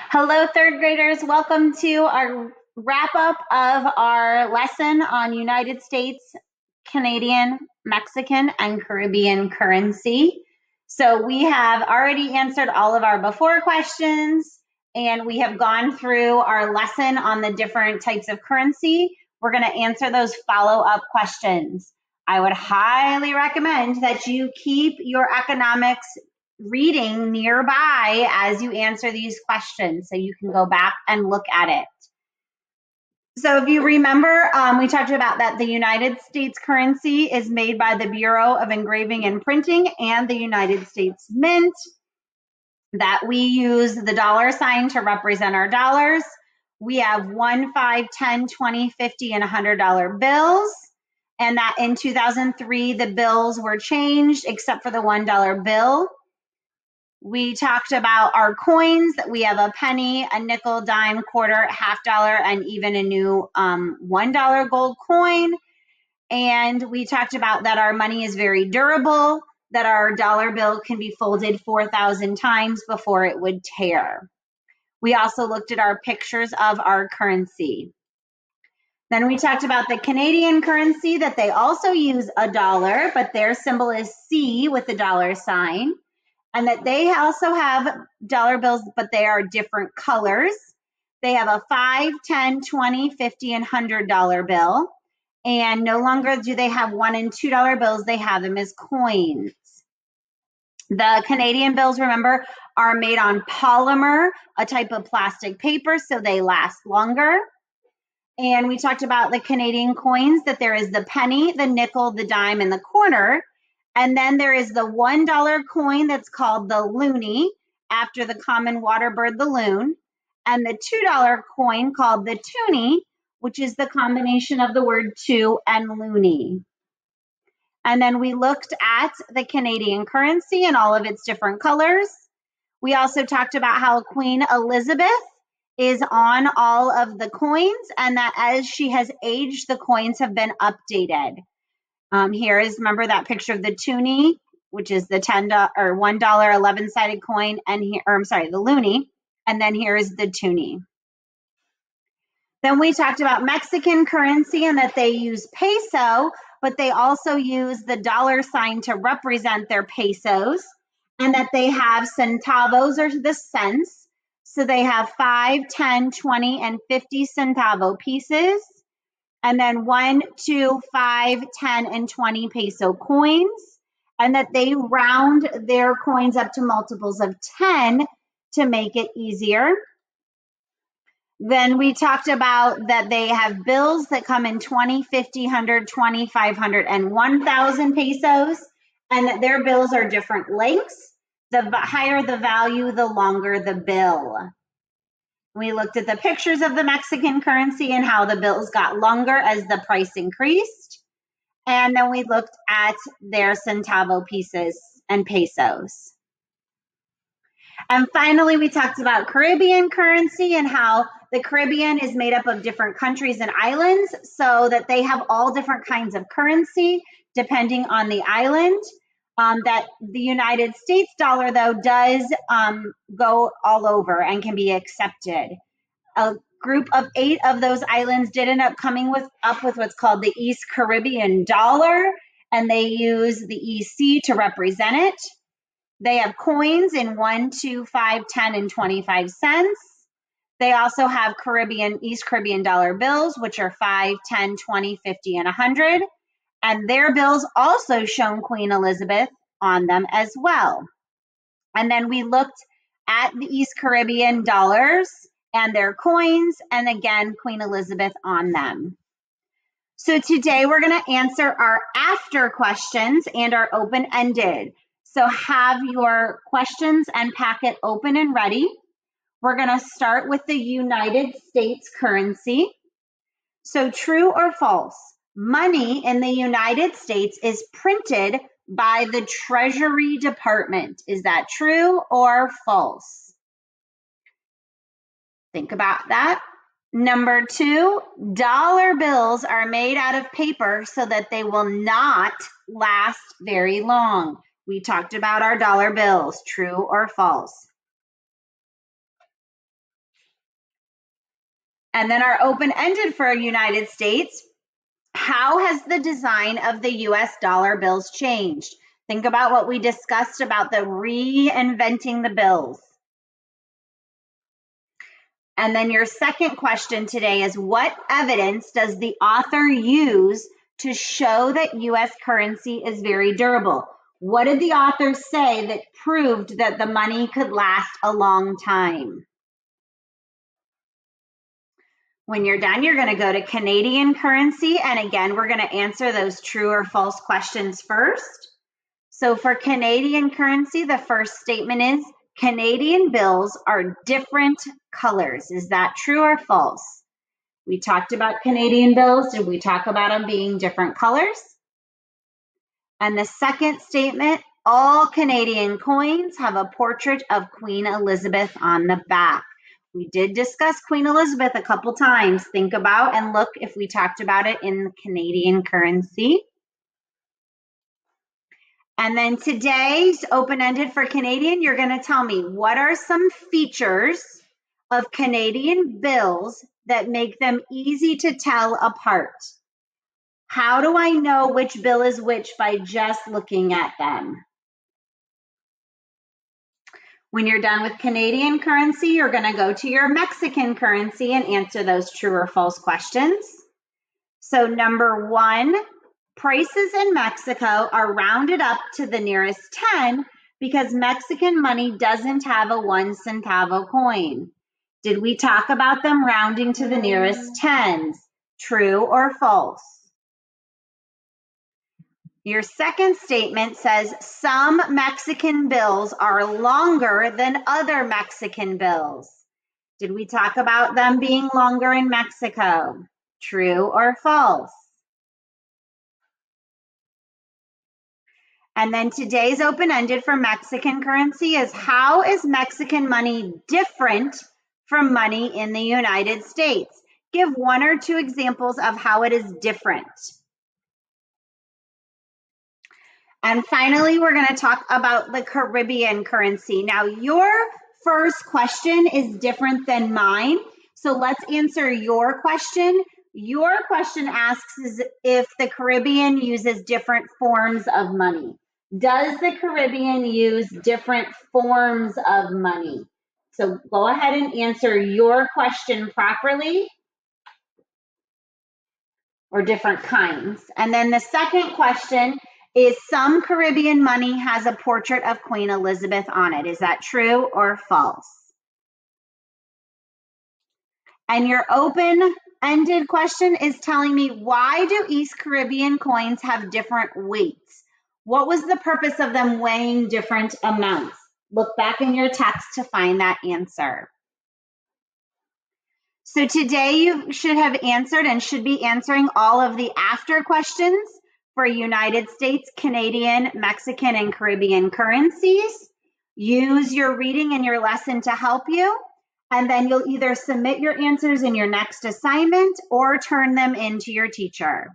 Hello, third graders. Welcome to our wrap up of our lesson on United States, Canadian, Mexican, and Caribbean currency. So we have already answered all of our before questions, and we have gone through our lesson on the different types of currency. We're going to answer those follow-up questions. I would highly recommend that you keep your economics reading nearby as you answer these questions so you can go back and look at it. So if you remember, we talked about that the United States currency is made by the Bureau of Engraving and Printing and the United States Mint, that we use the dollar sign to represent our dollars. We have 1, 5, 10, 20, 50, and $100 bills. And that in 2003, the bills were changed except for the $1 bill. We talked about our coins, that we have a penny, a nickel, dime, quarter, half dollar, and even a new $1 gold coin. And we talked about that our money is very durable, that our dollar bill can be folded 4,000 times before it would tear. We also looked at our pictures of our currency. Then we talked about the Canadian currency, that they also use a dollar, but their symbol is C with the dollar sign. And that they also have dollar bills, but they are different colors. They have a 5, 10, 20, 50, and $100 bill. And no longer do they have $1 and $2 bills, they have them as coins. The Canadian bills, remember, are made on polymer, a type of plastic paper, so they last longer. And we talked about the Canadian coins, that there is the penny, the nickel, the dime, and the quarter. And then there is the $1 coin that's called the loonie, after the common water bird, the loon, and the $2 coin called the toonie, which is the combination of the word two and loony. And then we looked at the Canadian currency and all of its different colors. We also talked about how Queen Elizabeth is on all of the coins, and that as she has aged, the coins have been updated. Here is, remember that picture of the toonie, which is the $10 or $1 11-sided coin, and here, or I'm sorry, the loonie, and then here is the toonie. Then we talked about Mexican currency and that they use peso, but they also use the dollar sign to represent their pesos, and that they have centavos, or the cents. So they have 5, 10, 20, and 50 centavo pieces. And then 1, 2, 5, 10, and 20 peso coins, and that they round their coins up to multiples of 10 to make it easier. Then we talked about that they have bills that come in 20, 50, 100, 20, 500, and 1,000 pesos, and that their bills are different lengths. The higher the value, the longer the bill. We looked at the pictures of the Mexican currency and how the bills got longer as the price increased. And then we looked at their centavo pieces and pesos. And finally, we talked about Caribbean currency and how the Caribbean is made up of different countries and islands, so that they have all different kinds of currency depending on the island. That the United States dollar, though, does go all over and can be accepted. A group of 8 of those islands did end up coming up with what's called the East Caribbean dollar, and they use the EC to represent it. They have coins in 1, 2, 5, 10, and 25 cents. They also have East Caribbean dollar bills, which are 5, 10, 20, 50, and 100. And their bills also shown Queen Elizabeth on them as well. And then we looked at the East Caribbean dollars and their coins, and again, Queen Elizabeth on them. So today we're going to answer our after questions and our open-ended. So have your questions and packet open and ready. We're going to start with the United States currency. So true or false? Money in the United States is printed by the Treasury Department. Is that true or false? Think about that. Number 2, dollar bills are made out of paper so that they will not last very long. We talked about our dollar bills. True or false? And then our open-ended for United States, how has the design of the US dollar bills changed? Think about what we discussed about the reinventing the bills. And then your second question today is, what evidence does the author use to show that US currency is very durable? What did the author say that proved that the money could last a long time? When you're done, you're going to go to Canadian currency. And again, we're going to answer those true or false questions first. So for Canadian currency, the first statement is Canadian bills are different colors. Is that true or false? We talked about Canadian bills. Did we talk about them being different colors? And the second statement, all Canadian coins have a portrait of Queen Elizabeth on the back. We did discuss Queen Elizabeth a couple times. Think about and look if we talked about it in Canadian currency. And then today's open-ended for Canadian, you're going to tell me what are some features of Canadian bills that make them easy to tell apart? How do I know which bill is which by just looking at them? When you're done with Canadian currency, you're going to go to your Mexican currency and answer those true or false questions. So number one, prices in Mexico are rounded up to the nearest 10 because Mexican money doesn't have a 1 centavo coin. Did we talk about them rounding to the nearest tens? True or false? Your second statement says some Mexican bills are longer than other Mexican bills. Did we talk about them being longer in Mexico? True or false? And then today's open-ended for Mexican currency is, how is Mexican money different from money in the United States? Give one or two examples of how it is different. And finally, we're going to talk about the Caribbean currency. Now, your first question is different than mine. So let's answer your question. Your question asks is if the Caribbean uses different forms of money. Does the Caribbean use different forms of money? So go ahead and answer your question properly, or different kinds. And then the second question is, some Caribbean money has a portrait of Queen Elizabeth on it. Is that true or false? And your open-ended question is telling me, why do East Caribbean coins have different weights? What was the purpose of them weighing different amounts? Look back in your text to find that answer. So today you should have answered and should be answering all of the after questions for United States, Canadian, Mexican, and Caribbean currencies. Use your reading in your lesson to help you, and then you'll either submit your answers in your next assignment or turn them into your teacher.